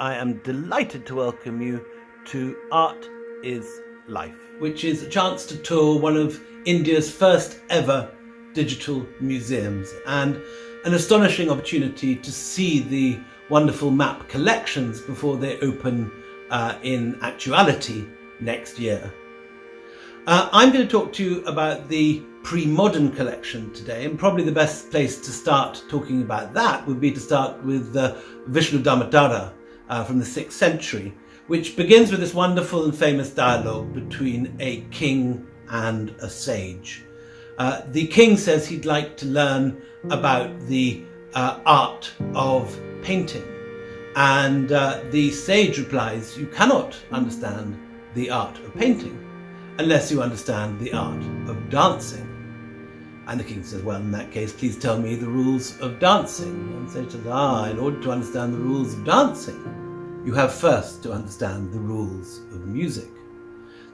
I am delighted to welcome you to Art is Life, which is a chance to tour one of India's first ever digital museums and an astonishing opportunity to see the wonderful map collections before they open in actuality next year. I'm going to talk to you about the pre-modern collection today, and probably the best place to start talking about that would be to start with Vishnu Dharmadhara from the 6th century, which begins with this wonderful and famous dialogue between a king and a sage. The king says he'd like to learn about the art of painting, and the sage replies, "You cannot understand the art of painting unless you understand the art of dancing." And the king says, "Well, in that case, please tell me the rules of dancing." And the sage says, in order to understand the rules of dancing, you have first to understand the rules of music.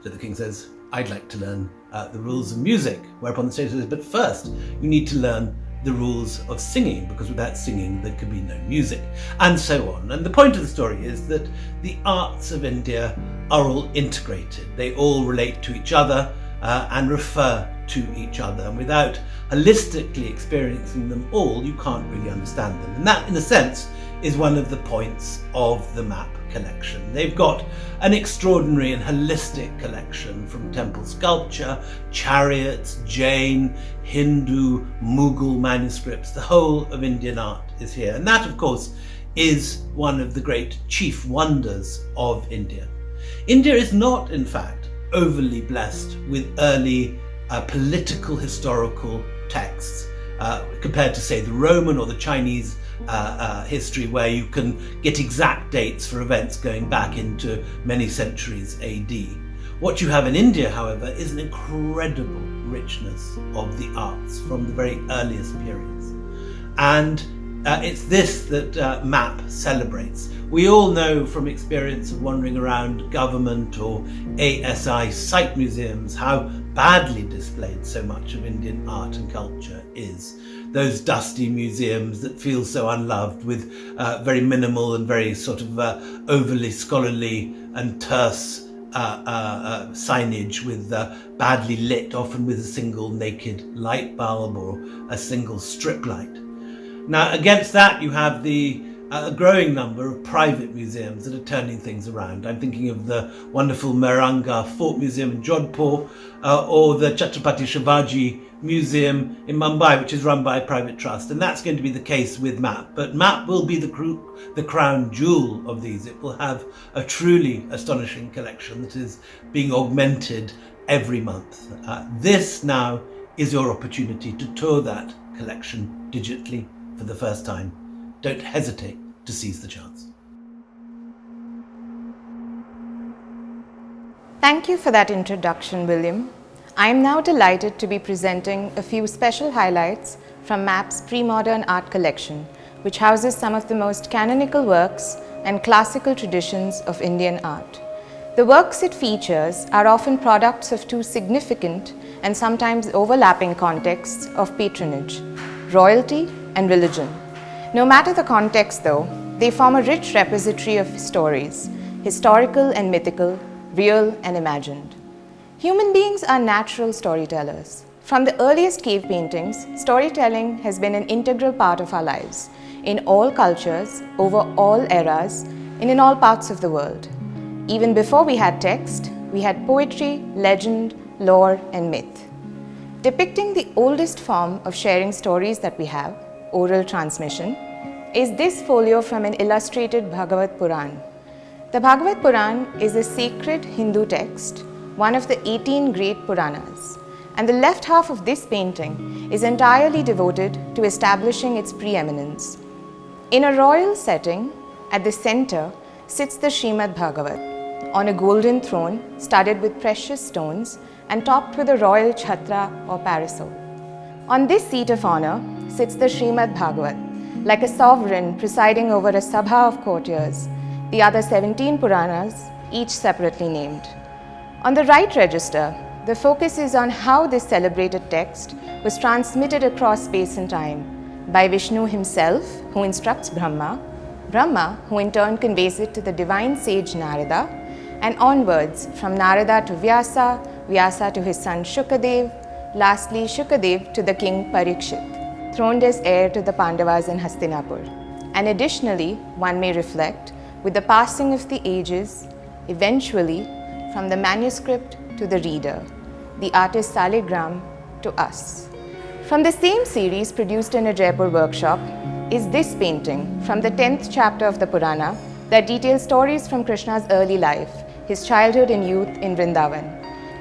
So the king says, "I'd like to learn the rules of music." Whereupon the sage says, "But first, you need to learn the rules of singing, because without singing there could be no music," and so on. And the point of the story is that the arts of India are all integrated. They all relate to each other and refer to each other. And without holistically experiencing them all, you can't really understand them. And that, in a sense, is one of the points of the map collection. They've got an extraordinary and holistic collection from temple sculpture, chariots, Jain, Hindu, Mughal manuscripts. The whole of Indian art is here. And that, of course, is one of the great chief wonders of India. India is not, in fact, overly blessed with early political historical texts compared to, say, the Roman or the Chinese history, where you can get exact dates for events going back into many centuries AD. What you have in India, however, is an incredible richness of the arts from the very earliest periods. And it's this that MAP celebrates. We all know from experience of wandering around government or ASI site museums how badly displayed so much of Indian art and culture is. Those dusty museums that feel so unloved, with very minimal and very sort of overly scholarly and terse signage, with badly lit, often with a single naked light bulb or a single strip light. Now, against that, you have a growing number of private museums that are turning things around. I'm thinking of the wonderful Mehranga Fort Museum in Jodhpur, or the Chhatrapati Shivaji Museum in Mumbai, which is run by a private trust. And that's going to be the case with MAP. But MAP will be the crown jewel of these. It will have a truly astonishing collection that is being augmented every month. This now is your opportunity to tour that collection digitally for the first time. Don't hesitate to seize the chance. Thank you for that introduction, William. I am now delighted to be presenting a few special highlights from MAP's pre-modern art collection, which houses some of the most canonical works and classical traditions of Indian art. The works it features are often products of two significant and sometimes overlapping contexts of patronage: royalty and religion. No matter the context, though, they form a rich repository of stories, historical and mythical, real and imagined. Human beings are natural storytellers. From the earliest cave paintings, storytelling has been an integral part of our lives, in all cultures, over all eras, and in all parts of the world. Even before we had text, we had poetry, legend, lore, and myth. Depicting the oldest form of sharing stories that we have, oral transmission, is this folio from an illustrated Bhagavad Puran. The Bhagavad Puran is a sacred Hindu text, one of the 18 great Puranas, and the left half of this painting is entirely devoted to establishing its preeminence. In a royal setting, at the center sits the Srimad Bhagavat, on a golden throne studded with precious stones and topped with a royal chhatra or parasol. On this seat of honor sits the Srimad Bhagavat, like a sovereign presiding over a sabha of courtiers, the other 17 Puranas, each separately named. On the right register, the focus is on how this celebrated text was transmitted across space and time by Vishnu himself, who instructs Brahma, Brahma, who in turn conveys it to the divine sage Narada, and onwards from Narada to Vyasa, Vyasa to his son Shukadev, lastly Shukadev to the king Parikshit, throned as heir to the Pandavas in Hastinapur. And additionally, one may reflect, with the passing of the ages, eventually from the manuscript to the reader, the artist Saligram to us. From the same series produced in a Jaipur workshop is this painting from the 10th chapter of the Purana that details stories from Krishna's early life, his childhood and youth in Vrindavan.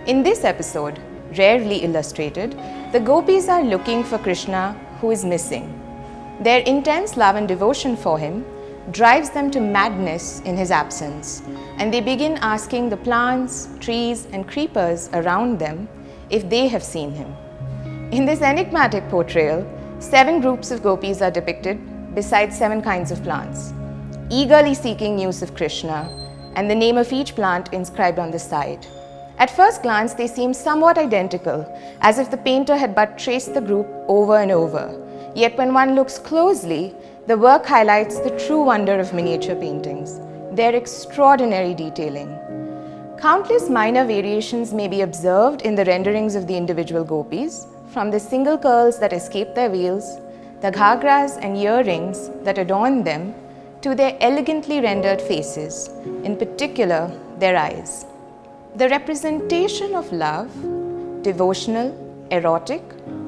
In this episode, rarely illustrated, the gopis are looking for Krishna who is missing. Their intense love and devotion for him drives them to madness in his absence, and they begin asking the plants, trees, and creepers around them if they have seen him. In this enigmatic portrayal, 7 groups of gopis are depicted besides 7 kinds of plants, eagerly seeking news of Krishna and the name of each plant inscribed on the side. At first glance, they seem somewhat identical, as if the painter had but traced the group over and over. Yet when one looks closely, the work highlights the true wonder of miniature paintings, their extraordinary detailing. Countless minor variations may be observed in the renderings of the individual gopis, from the single curls that escape their veils, the ghagras and earrings that adorn them, to their elegantly rendered faces, in particular their eyes. The representation of love, devotional, erotic,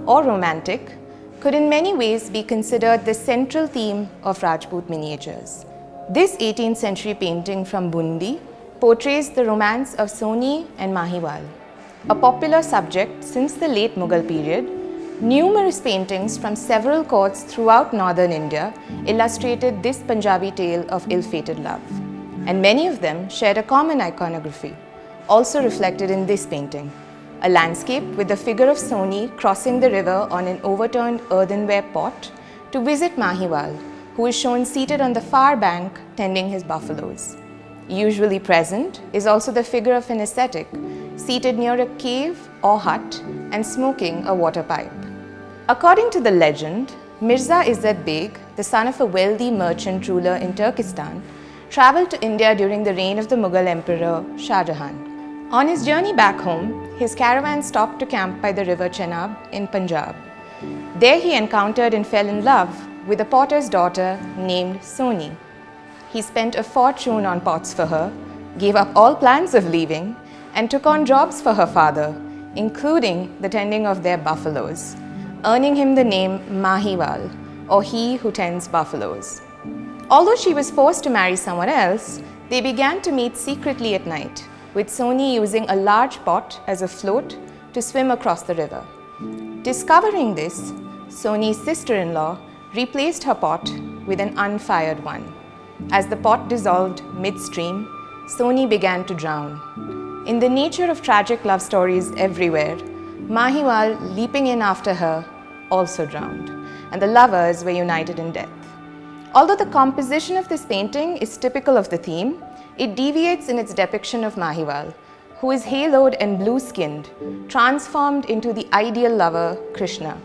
or romantic, could in many ways be considered the central theme of Rajput miniatures. This 18th century painting from Bundi portrays the romance of Soni and Mahiwal. A popular subject since the late Mughal period, numerous paintings from several courts throughout northern India illustrated this Punjabi tale of ill-fated love. And many of them shared a common iconography, also reflected in this painting, a landscape with the figure of Soni crossing the river on an overturned earthenware pot to visit Mahiwal, who is shown seated on the far bank tending his buffaloes. Usually present is also the figure of an ascetic seated near a cave or hut and smoking a water pipe. According to the legend, Mirza Izzat Beg, the son of a wealthy merchant ruler in Turkestan, travelled to India during the reign of the Mughal emperor Shah Jahan. On his journey back home, his caravan stopped to camp by the river Chenab in Punjab. There he encountered and fell in love with a potter's daughter named Soni. He spent a fortune on pots for her, gave up all plans of leaving, and took on jobs for her father, including the tending of their buffaloes, earning him the name Mahiwal, or he who tends buffaloes. Although she was forced to marry someone else, they began to meet secretly at night, with Soni using a large pot as a float to swim across the river. Discovering this, Soni's sister-in-law replaced her pot with an unfired one. As the pot dissolved midstream, Soni began to drown. In the nature of tragic love stories everywhere, Mahiwal, leaping in after her, also drowned, and the lovers were united in death. Although the composition of this painting is typical of the theme, it deviates in its depiction of Mahiwal, who is haloed and blue-skinned, transformed into the ideal lover, Krishna.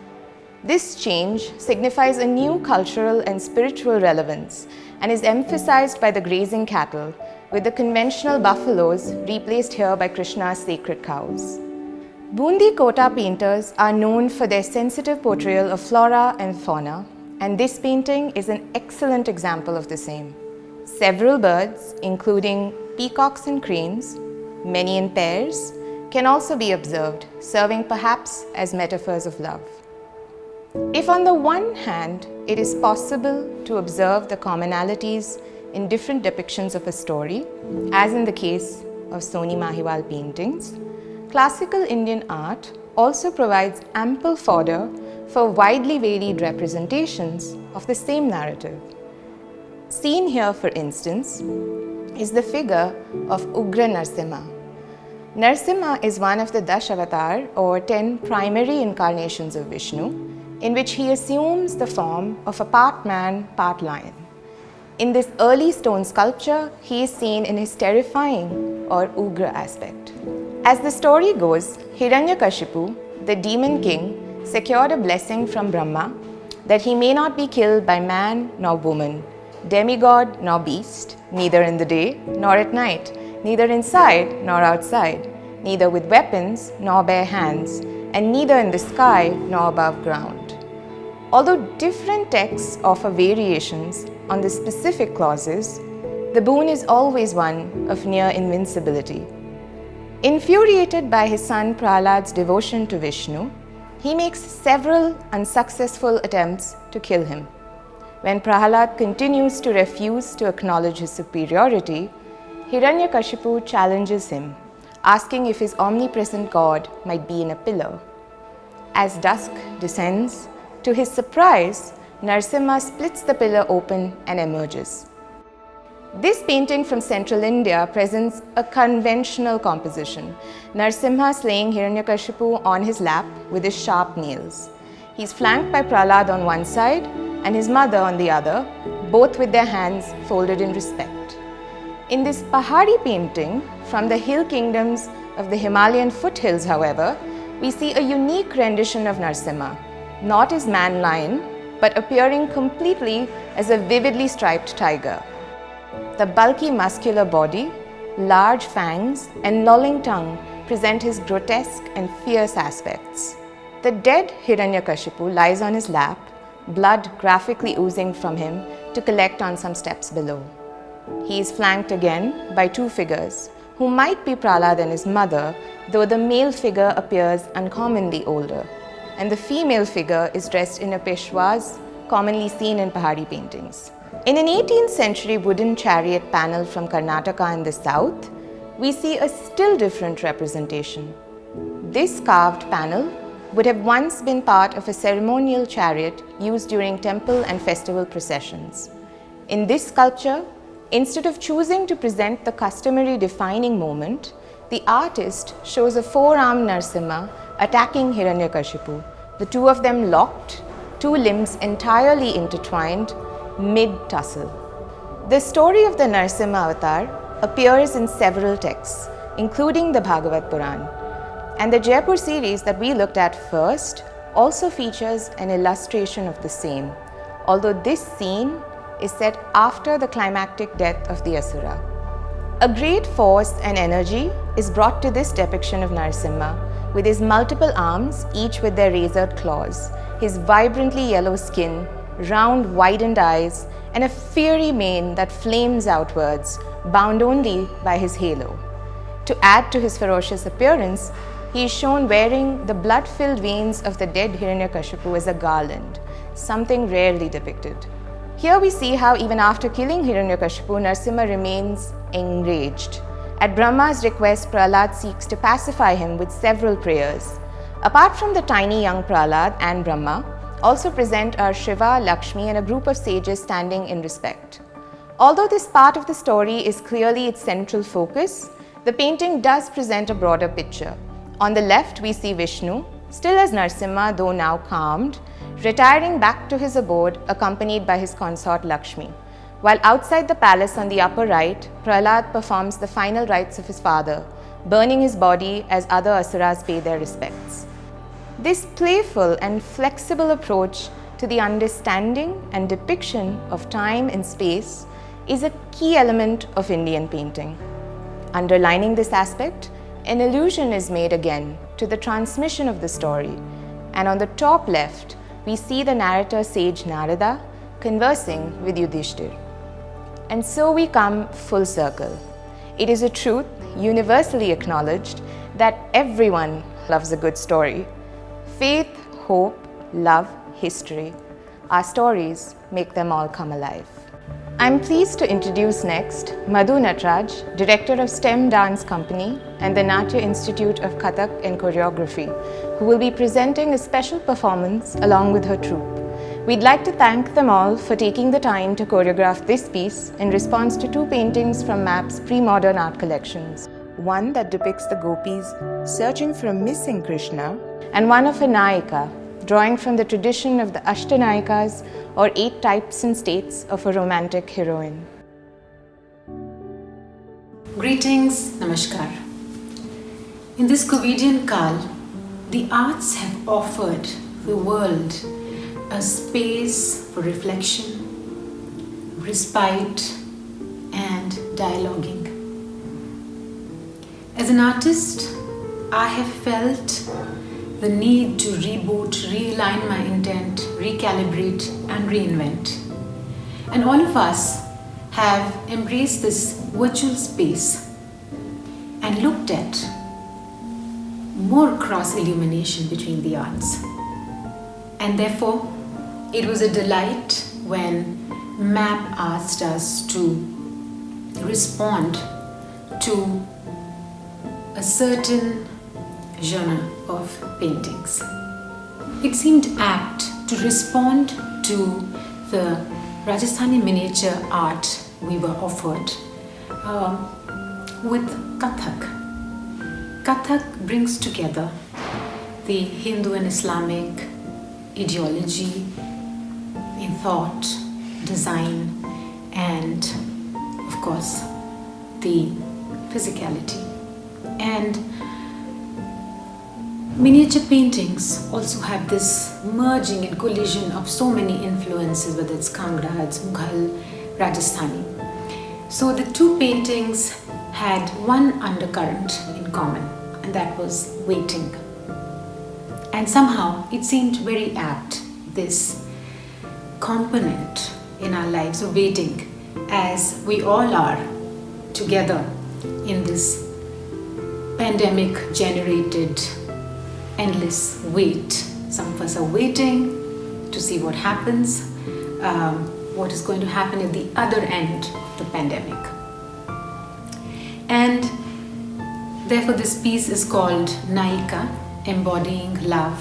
This change signifies a new cultural and spiritual relevance and is emphasized by the grazing cattle, with the conventional buffaloes replaced here by Krishna's sacred cows. Bundi Kota painters are known for their sensitive portrayal of flora and fauna, and this painting is an excellent example of the same. Several birds, including peacocks and cranes, many in pairs, can also be observed, serving perhaps as metaphors of love. If on the one hand, it is possible to observe the commonalities in different depictions of a story, as in the case of Soni Mahiwal paintings, classical Indian art also provides ample fodder for widely varied representations of the same narrative. Seen here, for instance, is the figure of Ugra Narsimha. Narsimha is one of the Dashavatar, or 10 primary incarnations of Vishnu, in which he assumes the form of a part man, part lion. In this early stone sculpture, he is seen in his terrifying or Ugra aspect. As the story goes, Hiranyakashipu, the demon king, secured a blessing from Brahma that he may not be killed by man nor woman, demigod nor beast, neither in the day nor at night, neither inside nor outside, neither with weapons nor bare hands, and neither in the sky nor above ground. Although different texts offer variations on the specific clauses, the boon is always one of near invincibility. Infuriated by his son Prahlad's devotion to Vishnu, he makes several unsuccessful attempts to kill him. When Prahlad continues to refuse to acknowledge his superiority, Hiranyakashipu challenges him, asking if his omnipresent god might be in a pillar. As dusk descends, to his surprise, Narsimha splits the pillar open and emerges. This painting from central India presents a conventional composition. Narsimha slaying Hiranyakashipu on his lap with his sharp nails. He is flanked by Prahlad on one side and his mother on the other, both with their hands folded in respect. In this Pahari painting from the hill kingdoms of the Himalayan foothills, however, we see a unique rendition of Narsimha, not as man-lion, but appearing completely as a vividly striped tiger. The bulky muscular body, large fangs, and lolling tongue present his grotesque and fierce aspects. The dead Hiranyakashipu lies on his lap, blood graphically oozing from him to collect on some steps below. He is flanked again by two figures, who might be Prahlad and his mother, though the male figure appears uncommonly older, and the female figure is dressed in a peshwaz commonly seen in Pahari paintings. In an 18th century wooden chariot panel from Karnataka in the south, we see a still different representation. This carved panel would have once been part of a ceremonial chariot used during temple and festival processions. In this sculpture, instead of choosing to present the customary defining moment, the artist shows a four-armed Narsimha attacking Hiranyakashipu, the two of them locked, two limbs entirely intertwined, mid-tussle. The story of the Narsimha avatar appears in several texts, including the Bhagavad Puran. And the Jaipur series that we looked at first also features an illustration of the same, although this scene is set after the climactic death of the Asura. A great force and energy is brought to this depiction of Narsimha with his multiple arms, each with their razored claws, his vibrantly yellow skin, round widened eyes, and a fiery mane that flames outwards, bound only by his halo. To add to his ferocious appearance, he is shown wearing the blood-filled veins of the dead Hiranyakashipu as a garland, something rarely depicted. Here we see how even after killing Hiranyakashipu, Narsimha remains enraged. At Brahma's request, Prahlad seeks to pacify him with several prayers. Apart from the tiny young Prahlad and Brahma, also present are Shiva, Lakshmi, and a group of sages standing in respect. Although this part of the story is clearly its central focus, the painting does present a broader picture. On the left, we see Vishnu, still as Narsimha, though now calmed, retiring back to his abode accompanied by his consort Lakshmi. While outside the palace on the upper right, Prahlad performs the final rites of his father, burning his body as other asuras pay their respects. This playful and flexible approach to the understanding and depiction of time and space is a key element of Indian painting. Underlining this aspect, an allusion is made again to the transmission of the story, and on the top left, we see the narrator sage Narada conversing with Yudhishthir. And so we come full circle. It is a truth universally acknowledged that everyone loves a good story. Faith, hope, love, history. Our stories make them all come alive. I'm pleased to introduce next Madhu Nataraj, Director of STEM Dance Kampni and the Natya Institute of Kathak and Choreography, who will be presenting a special performance along with her troupe. We'd like to thank them all for taking the time to choreograph this piece in response to two paintings from MAP's pre-modern art collections. One that depicts the gopis searching for a missing Krishna, and one of a Nayika, drawing from the tradition of the Ashtanayikas, or 8 types and states of a romantic heroine. Greetings, Namaskar. In this Covidian Kal, the arts have offered the world a space for reflection, respite, and dialoguing. As an artist, I have felt the need to reboot, realign my intent, recalibrate, and reinvent. And all of us have embraced this virtual space and looked at more cross-illumination between the arts. And therefore, it was a delight when MAP asked us to respond to a certain genre of paintings. It seemed apt to respond to the Rajasthani miniature art we were offered with Kathak. Kathak brings together the Hindu and Islamic ideology in thought, design, and of course the physicality. And miniature paintings also have this merging and collision of so many influences, whether it's Kangra, it's Mughal, Rajasthani. So the two paintings had one undercurrent in common, and that was waiting. And somehow it seemed very apt, this component in our lives of waiting, as we all are together in this pandemic generated endless wait. Some of us are waiting to see what happens, what is going to happen at the other end of the pandemic. And therefore this piece is called Naika, embodying love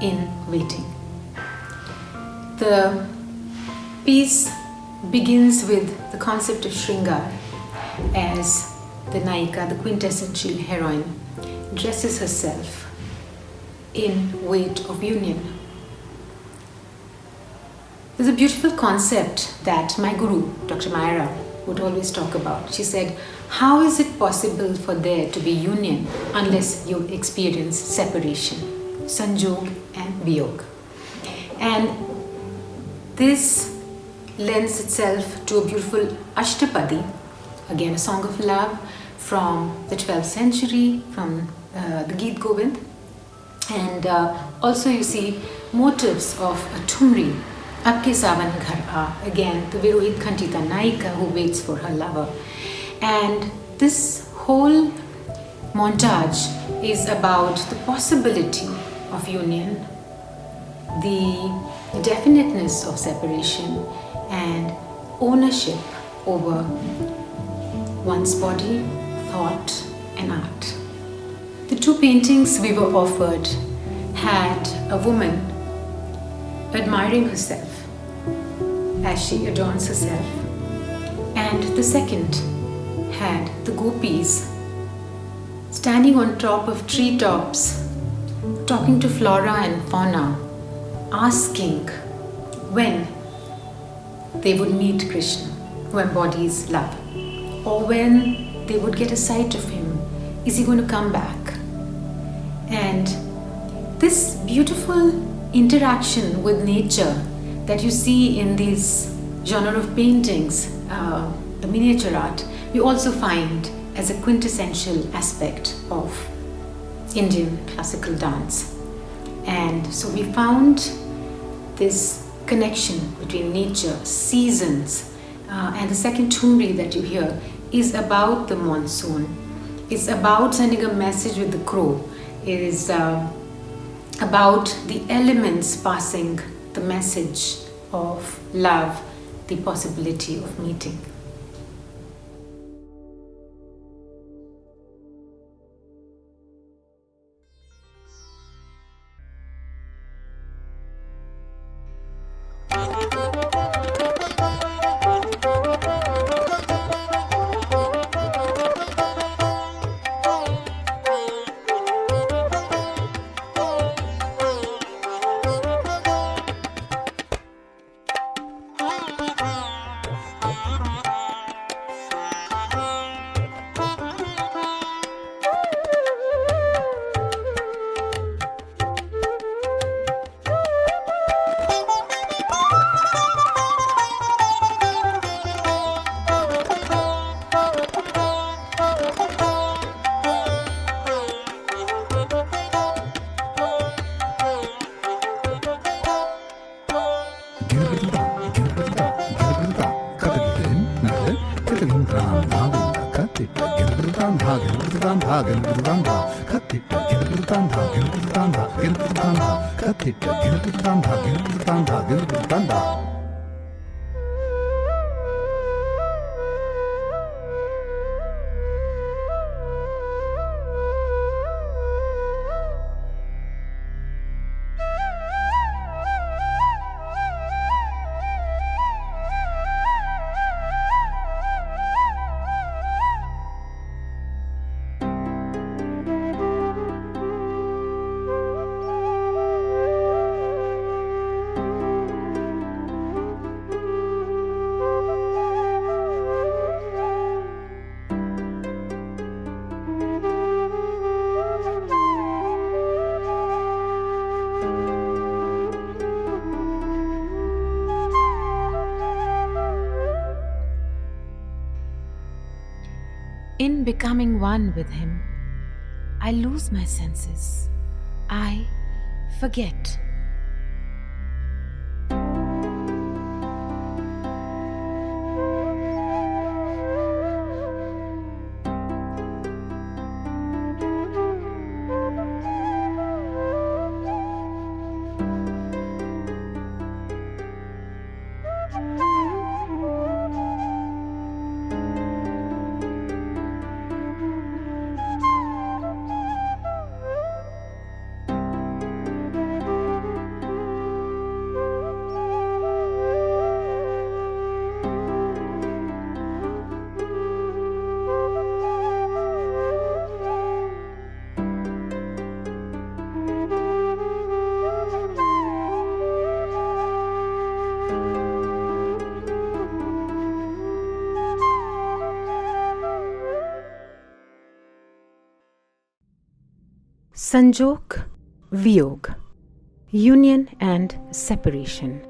in waiting. The piece begins with the concept of Shringar, as the Naika, the quintessential heroine, dresses herself in wait of union. There's a beautiful concept that my guru, Dr. Mayra, would always talk about. She said, how is it possible for there to be union unless you experience separation, sanjog and viyog? And this lends itself to a beautiful Ashtapadi, again a song of love from the 12th century, from the Geet Govind. And also you see motives of a Thumri, Apke Savan Ghar Aa, again the Virohit Khantita Naika who waits for her lover. And this whole montage is about the possibility of union, the definiteness of separation, and ownership over one's body, thought, and art. The two paintings we were offered had a woman admiring herself as she adorns herself, and the second had the gopis standing on top of treetops, talking to flora and fauna, asking when they would meet Krishna, who embodies love, or when they would get a sight of him. Is he going to come back? And this beautiful interaction with nature that you see in these genre of paintings, the miniature art, we also find as a quintessential aspect of Indian classical dance. And so we found this connection between nature, seasons, and the second Thumri that you hear is about the monsoon. It's about sending a message with the crow. It is about the elements passing the message of love, the possibility of meeting. In becoming one with him, I lose my senses. I forget. Sanjog, Viyog, union and separation.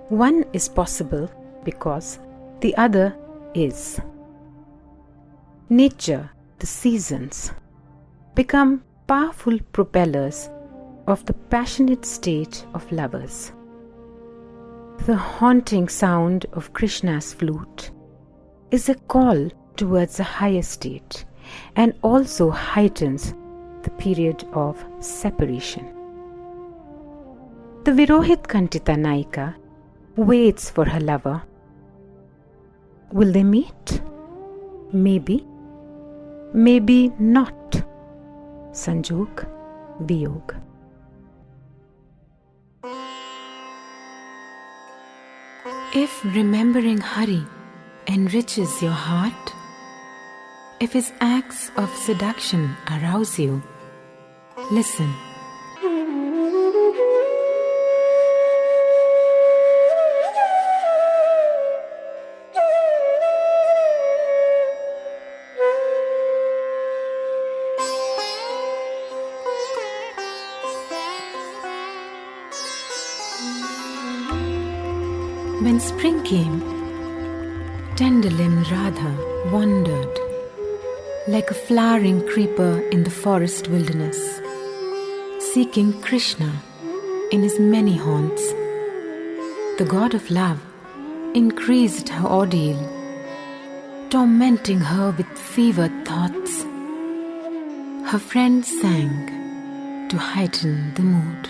One is possible because the other is. Nature, the seasons, become powerful propellers of the passionate state of lovers. The haunting sound of Krishna's flute is a call towards a higher state and also heightens the period of separation. The Virohit Kantita Naika waits for her lover. Will they meet? Maybe, maybe not. Sanjog, Viyog. If remembering Hari enriches your heart, if his acts of seduction arouse you, listen. When spring came, tender-limbed Radha wandered like a flowering creeper in the forest wilderness, seeking Krishna in his many haunts. The god of love increased her ordeal, tormenting her with fevered thoughts. Her friends sang to heighten the mood.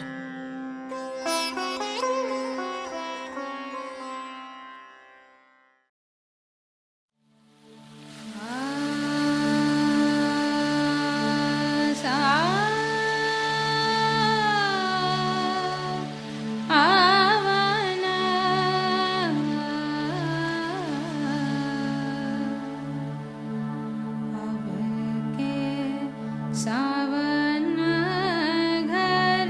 सावन घर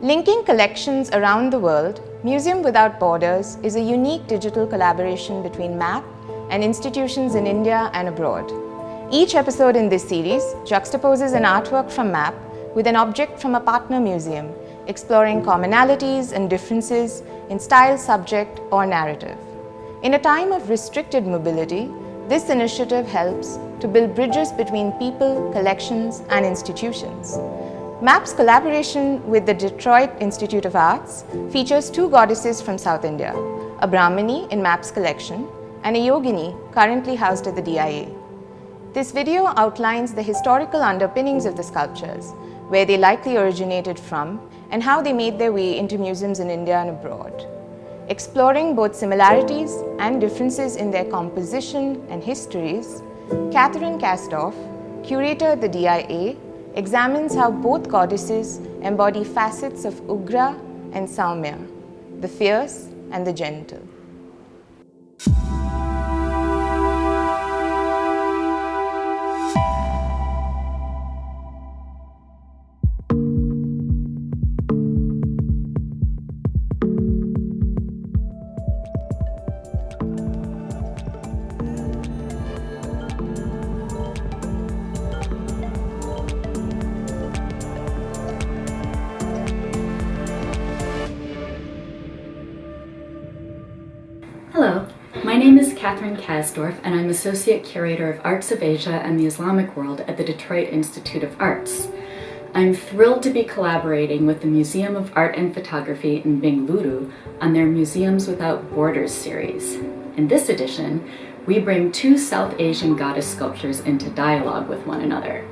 Linking collections around the world, Museum Without Borders is a unique digital collaboration between MAP and institutions in India and abroad. Each episode in this series juxtaposes an artwork from MAP with an object from a partner museum, exploring commonalities and differences in style, subject, or narrative. In a time of restricted mobility, this initiative helps to build bridges between people, collections, and institutions. MAP's collaboration with the Detroit Institute of Arts features two goddesses from South India, a Brahmani in MAP's collection and a Yogini currently housed at the DIA. This video outlines the historical underpinnings of the sculptures, where they likely originated from, and how they made their way into museums in India and abroad. Exploring both similarities and differences in their composition and histories, Catherine Kastorf, curator at the DIA, examines how both goddesses embody facets of Ugra and Saumya, the fierce and the gentle. Hello, my name is Catherine Kastorf and I'm Associate Curator of Arts of Asia and the Islamic World at the Detroit Institute of Arts. I'm thrilled to be collaborating with the Museum of Art and Photography in Bengaluru on their Museums Without Borders series. In this edition, we bring two South Asian goddess sculptures into dialogue with one another.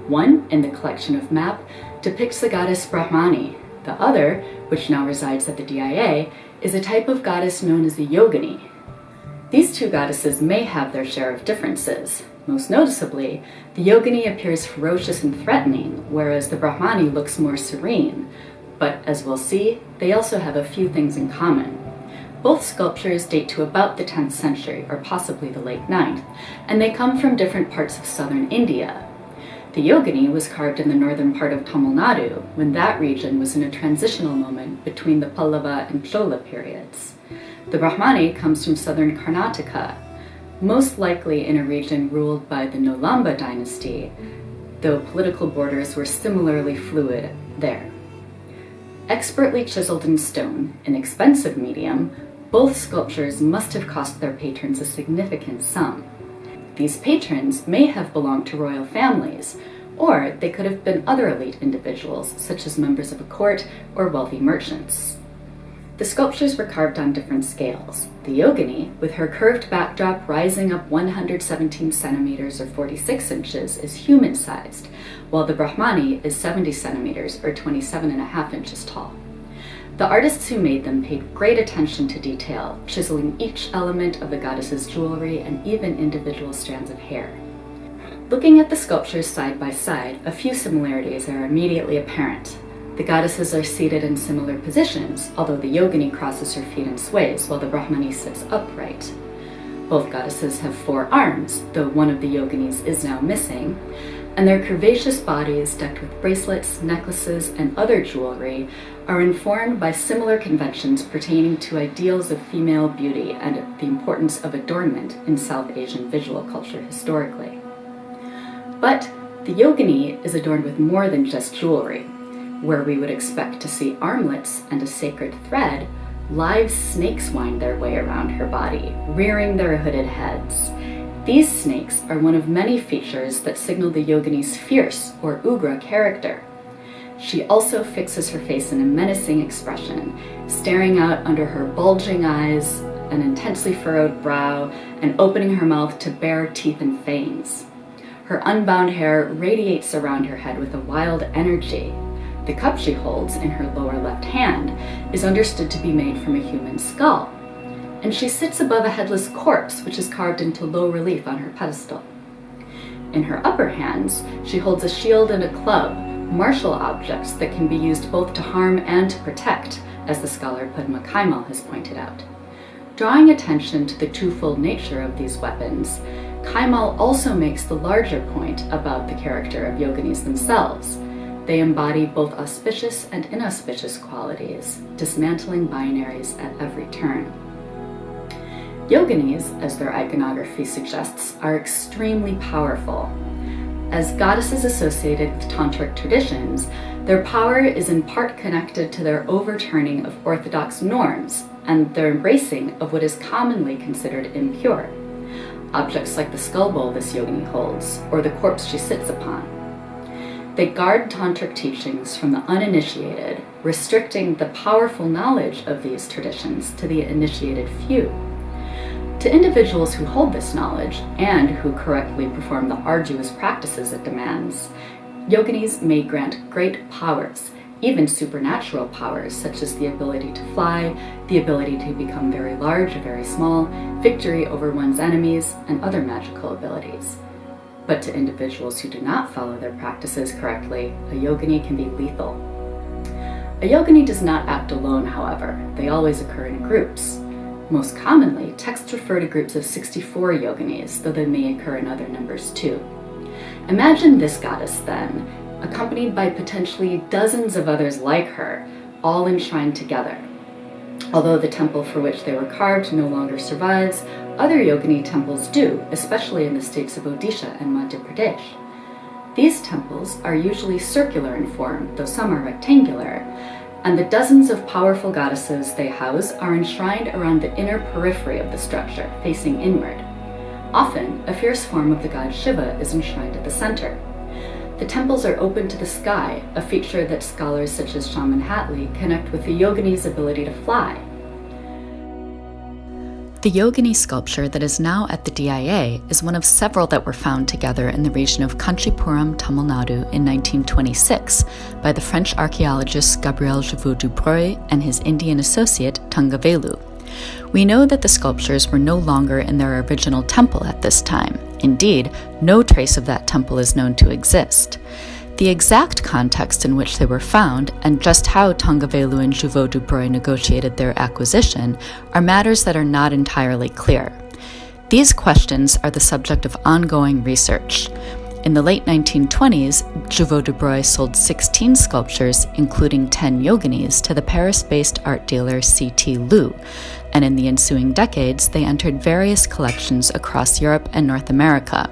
One, in the collection of MAP, depicts the goddess Brahmani. The other, which now resides at the DIA, is a type of goddess known as the Yogini. These two goddesses may have their share of differences. Most noticeably, the Yogini appears ferocious and threatening, whereas the Brahmani looks more serene. But as we'll see, they also have a few things in common. Both sculptures date to about the 10th century, or possibly the late 9th, and they come from different parts of southern India. The Yogini was carved in the northern part of Tamil Nadu, when that region was in a transitional moment between the Pallava and Chola periods. The Brahmani comes from southern Karnataka, most likely in a region ruled by the Nolamba dynasty, though political borders were similarly fluid there. Expertly chiseled in stone, an expensive medium, both sculptures must have cost their patrons a significant sum. These patrons may have belonged to royal families, or they could have been other elite individuals, such as members of a court or wealthy merchants. The sculptures were carved on different scales. The Yogini, with her curved backdrop rising up 117 centimeters or 46 inches, is human-sized, while the Brahmani is 70 centimeters or 27.5 inches tall. The artists who made them paid great attention to detail, chiseling each element of the goddess's jewelry and even individual strands of hair. Looking at the sculptures side by side, a few similarities are immediately apparent. The goddesses are seated in similar positions, although the Yogini crosses her feet and sways, while the Brahmani sits upright. Both goddesses have 4 arms, though one of the Yoginis is now missing, and their curvaceous bodies, decked with bracelets, necklaces, and other jewelry, are informed by similar conventions pertaining to ideals of female beauty and the importance of adornment in South Asian visual culture historically. But the Yogini is adorned with more than just jewelry. Where we would expect to see armlets and a sacred thread, live snakes wind their way around her body, rearing their hooded heads. These snakes are one of many features that signal the Yogini's fierce or ugra character. She also fixes her face in a menacing expression, staring out under her bulging eyes, an intensely furrowed brow, and opening her mouth to bare teeth and fangs. Her unbound hair radiates around her head with a wild energy. The cup she holds in her lower left hand is understood to be made from a human skull, and she sits above a headless corpse which is carved into low relief on her pedestal. In her upper hands, she holds a shield and a club, martial objects that can be used both to harm and to protect, as the scholar Padma Kaimal has pointed out. Drawing attention to the twofold nature of these weapons, Kaimal also makes the larger point about the character of Yoginis themselves. They embody both auspicious and inauspicious qualities, dismantling binaries at every turn. Yoginis, as their iconography suggests, are extremely powerful. As goddesses associated with tantric traditions, their power is in part connected to their overturning of orthodox norms and their embracing of what is commonly considered impure. Objects like the skull bowl this yogini holds, or the corpse she sits upon. They guard tantric teachings from the uninitiated, restricting the powerful knowledge of these traditions to the initiated few. To individuals who hold this knowledge and who correctly perform the arduous practices it demands, yoginis may grant great powers, even supernatural powers such as the ability to fly, the ability to become very large or very small, victory over one's enemies, and other magical abilities. But to individuals who do not follow their practices correctly, a yogini can be lethal. A yogini does not act alone, however. They always occur in groups. Most commonly, texts refer to groups of 64 yoginis, though they may occur in other numbers too. Imagine this goddess, then, accompanied by potentially dozens of others like her, all enshrined together. Although the temple for which they were carved no longer survives, other yogini temples do, especially in the states of Odisha and Madhya Pradesh. These temples are usually circular in form, though some are rectangular, and the dozens of powerful goddesses they house are enshrined around the inner periphery of the structure, facing inward. Often, a fierce form of the god Shiva is enshrined at the center. The temples are open to the sky, a feature that scholars such as Shaman Hatley connect with the yogini's ability to fly. The Yogini sculpture that is now at the DIA is one of several that were found together in the region of Kanchipuram, Tamil Nadu in 1926 by the French archaeologist Gabriel Chevaux-Dubreuil and his Indian associate Thangavelu. We know that the sculptures were no longer in their original temple at this time. Indeed, no trace of that temple is known to exist. The exact context in which they were found and just how Thangavelu and Chevaux-Dubreuil negotiated their acquisition are matters that are not entirely clear. These questions are the subject of ongoing research. In the late 1920s, Chevaux-Dubreuil sold 16 sculptures, including 10 yoginis, to the Paris-based art dealer C.T. Liu, and in the ensuing decades, they entered various collections across Europe and North America.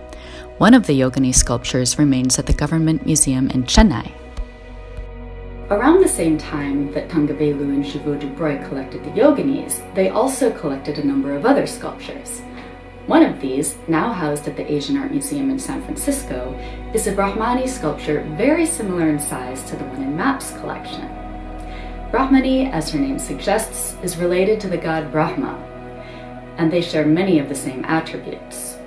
One of the yogini sculptures remains at the Government Museum in Chennai. Around the same time that Thangavelu and Chevaux-Dubreuil collected the yoginis, they also collected a number of other sculptures. One of these, now housed at the Asian Art Museum in San Francisco, is a Brahmani sculpture very similar in size to the one in Mapp's collection. Brahmani, as her name suggests, is related to the god Brahma, and they share many of the same attributes.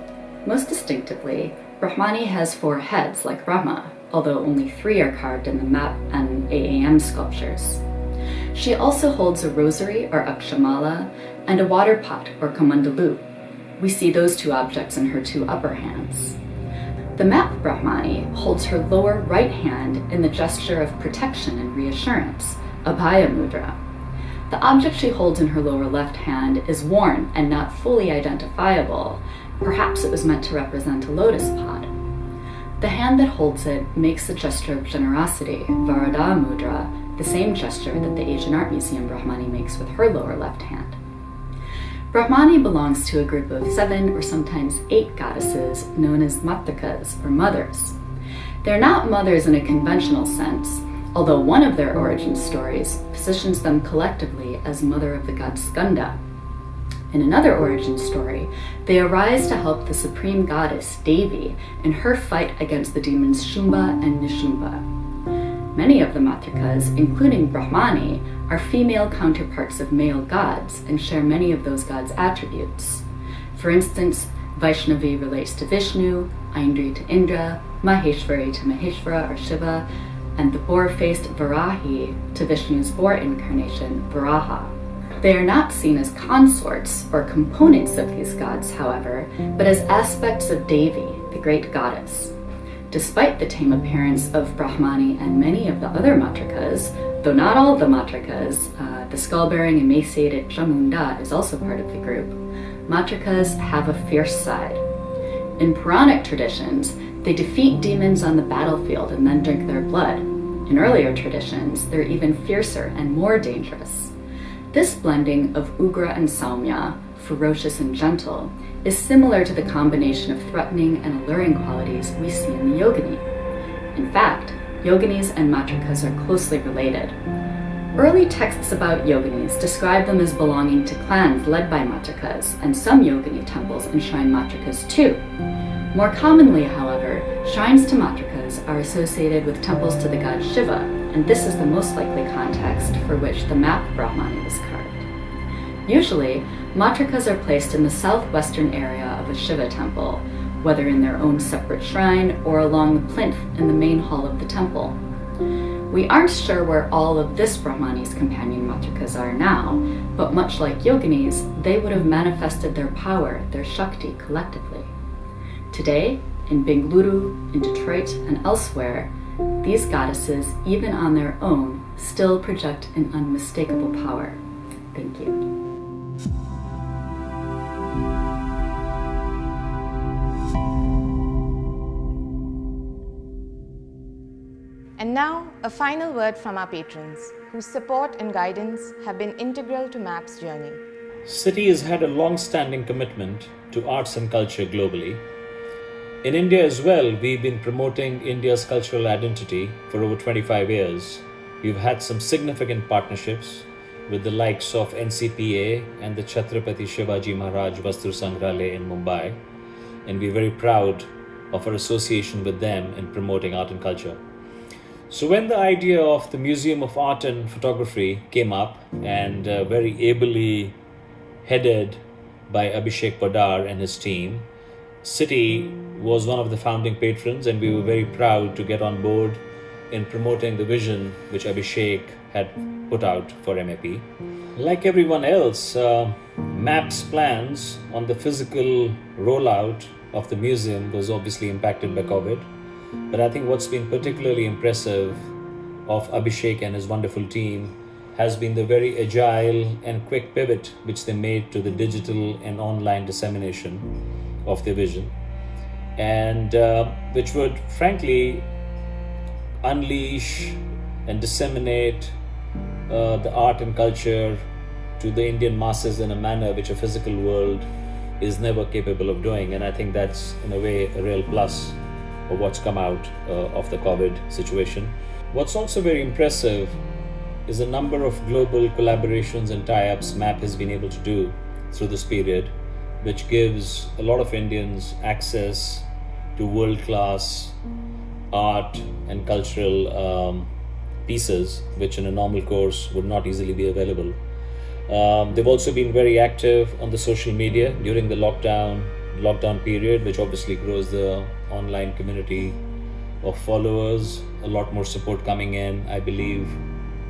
Most distinctively, Brahmani has 4 heads like Brahma, although only 3 are carved in the Mapp and AAM sculptures. She also holds a rosary or akshamala and a water pot or kamandalu. We see those 2 objects in her 2 upper hands. The Mapp Brahmani holds her lower right hand in the gesture of protection and reassurance, Abhaya Mudra. The object she holds in her lower left hand is worn and not fully identifiable. Perhaps it was meant to represent a lotus pod. The hand that holds it makes the gesture of generosity, Varada Mudra, the same gesture that the Asian Art Museum Brahmani makes with her lower left hand. Brahmani belongs to a group of 7 or sometimes 8 goddesses known as matakas, or mothers. They're not mothers in a conventional sense, although one of their origin stories positions them collectively as mother of the god Skanda. In another origin story, they arise to help the supreme goddess Devi in her fight against the demons Shumba and Nishumba. Many of the matrikas, including Brahmani, are female counterparts of male gods and share many of those gods' attributes. For instance, Vaishnavi relates to Vishnu, Aindri to Indra, Maheshwari to Maheshwara or Shiva, and the boar-faced Varahi to Vishnu's boar incarnation, Varaha. They are not seen as consorts or components of these gods, however, but as aspects of Devi, the great goddess. Despite the tame appearance of Brahmani and many of the other matrikas, though not all of the matrikas, the skull-bearing emaciated Chamunda is also part of the group, matrikas have a fierce side. In Puranic traditions, they defeat demons on the battlefield and then drink their blood. In earlier traditions, they're even fiercer and more dangerous. This blending of Ugra and Saumya, ferocious and gentle, is similar to the combination of threatening and alluring qualities we see in the Yogini. In fact, Yoginis and matrikas are closely related. Early texts about Yoginis describe them as belonging to clans led by matrikas, and some Yogini temples enshrine matrikas too. More commonly, however, shrines to matrikas are associated with temples to the god Shiva, and this is the most likely context for which the map Brahmani was carved. Usually, matrikas are placed in the southwestern area of a Shiva temple, whether in their own separate shrine or along the plinth in the main hall of the temple. We aren't sure where all of this Brahmani's companion matrikas are now, but much like Yoginis, they would have manifested their power, their Shakti, collectively. Today, in Bengaluru, in Detroit, and elsewhere, these goddesses, even on their own, still project an unmistakable power. Thank you. And now, a final word from our patrons, whose support and guidance have been integral to MAP's journey. City has had a long-standing commitment to arts and culture globally. In India as well, we've been promoting India's cultural identity for over 25 years. We've had some significant partnerships with the likes of NCPA and the Chhatrapati Shivaji Maharaj Vastu Sangrahalaya in Mumbai, and we're very proud of our association with them in promoting art and culture. So when the idea of the Museum of Art and Photography came up, and very ably headed by Abhishek Padar and his team, City was one of the founding patrons, and we were very proud to get on board in promoting the vision which Abhishek had put out for MAP. Like everyone else, MAP's plans on the physical rollout of the museum was obviously impacted by COVID. But I think what's been particularly impressive of Abhishek and his wonderful team has been the very agile and quick pivot which they made to the digital and online dissemination of their vision, and which would frankly unleash and disseminate the art and culture to the Indian masses in a manner which a physical world is never capable of doing. And I think that's in a way a real plus of what's come out of the COVID situation. What's also very impressive is the number of global collaborations and tie-ups MAP has been able to do through this period, which gives a lot of Indians access to world-class art and cultural pieces, which in a normal course would not easily be available. They've also been very active on the social media during the lockdown period, which obviously grows the online community of followers. A lot more support coming in, I believe,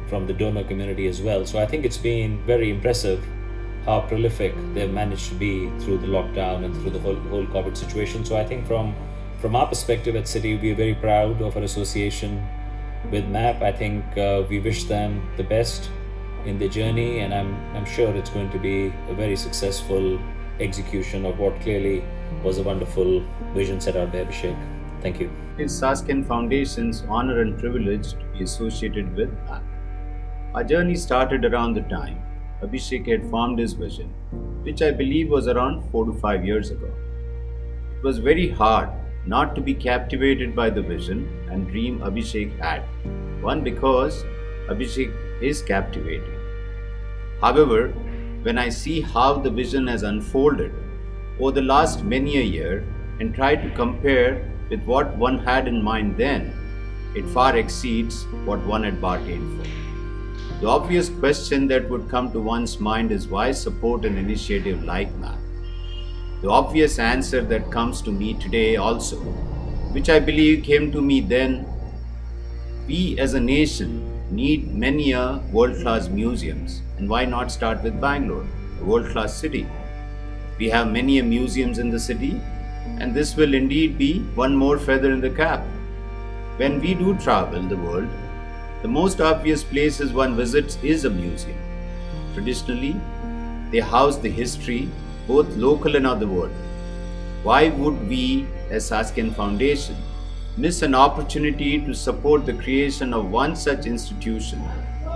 from the donor community as well. So I think it's been very impressive how prolific they've managed to be through the lockdown and through the whole COVID situation. So I think from our perspective at City, we are very proud of our association with MAP. I think we wish them the best in their journey, and I'm sure it's going to be a very successful execution of what clearly was a wonderful vision set out by Abhishek. Thank you. It's Saskin Foundation's honor and privilege to be associated with MAP. Our journey started around the time Abhishek had formed his vision which I believe was around 4 to 5 years ago. It was very hard not to be captivated by the vision and dream Abhishek had. One, because Abhishek is captivating. However, when I see how the vision has unfolded over the last many a year and try to compare with what one had in mind then, it far exceeds what one had bargained for. The obvious question that would come to one's mind is why support an initiative like MAP? The obvious answer that comes to me today also, which I believe came to me then, we as a nation need many world-class museums, and why not start with Bangalore, a world-class city? We have many museums in the city, and this will indeed be one more feather in the cap. When we do travel the world, the most obvious places one visits is a museum. Traditionally, they house the history, both local and of the world. Why would we, as Saskin Foundation, miss an opportunity to support the creation of one such institution,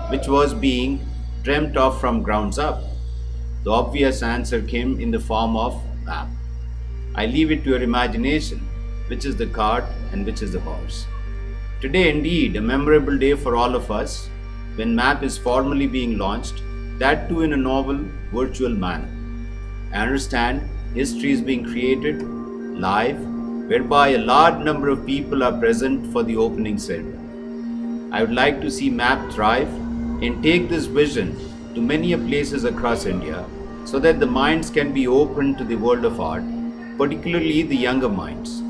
which was being dreamt of from grounds up? The obvious answer came in the form of MAP. I leave it to your imagination, which is the cart and which is the horse. Today, indeed, a memorable day for all of us, when MAP is formally being launched, that too in a novel, virtual manner. I understand history is being created live, whereby a large number of people are present for the opening ceremony. I would like to see MAP thrive and take this vision to many places across India, so that the minds can be opened to the world of art, particularly the younger minds.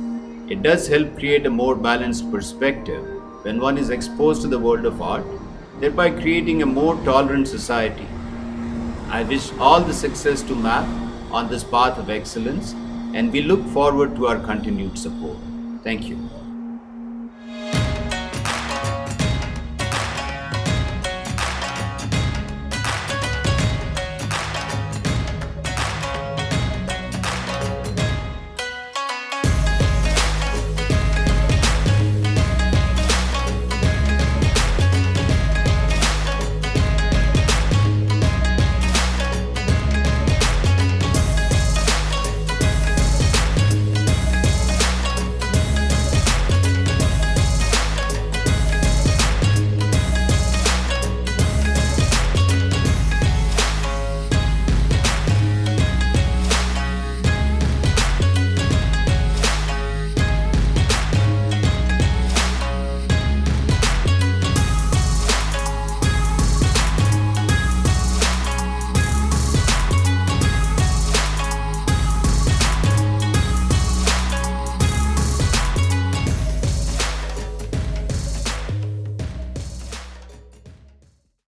It does help create a more balanced perspective when one is exposed to the world of art, thereby creating a more tolerant society. I wish all the success to MAP on this path of excellence, and we look forward to our continued support. Thank you.